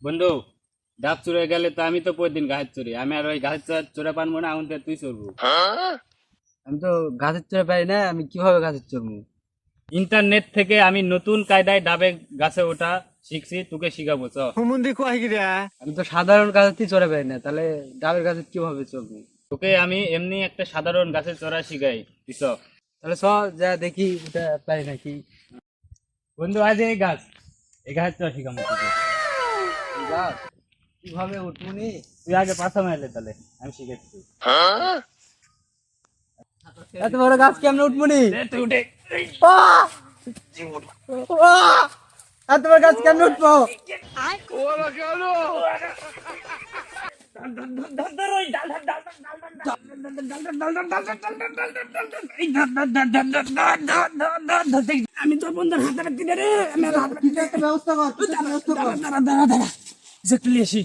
বন্ধু, ডাব চুরে গেলে তো আমি তো প্রতিদিন গাছের চুরি, আমি আর ওই গাছের চোরা পানবো না, এখন তুই চড়বো। আমি তো গাছের চড়ে পারি না, আমি কিভাবে গাছের চড়বো? ইন্টারনেট থেকে আমি নতুন কায়দায় ডাবে গাছে ওঠা শিখছি, তোকে শিখাবো চ। আমি তো সাধারণ গাছের চড়ে পারি না, তাহলে ডাবের গাছে কিভাবে চড়বো? তোকে আমি এমনি একটা সাধারণ গাছের চড়া শিখাই, তুই চ। তাহলে চ যা দেখি ওটা পারি নাকি। বন্ধু, আজ এই গাছের চড়া শিখাবো তোকে। এই গাছ কিভাবে উঠবো নি? তুই আগে পাথা মারলে, তাহলে আমি শিখেছি। এত বড় গাছ কেমনে উঠবো নি? তুই উঠে আহ! আহ! এত বড় গাছ কেমনে উঠবো? আমি তো বন্ধু হাতে রাখতে রে, আমি আর হাতে কিছু একটা ব্যবস্থা কর, কিছু একটা ব্যবস্থা কর। দাঁড়া, একটু আসি।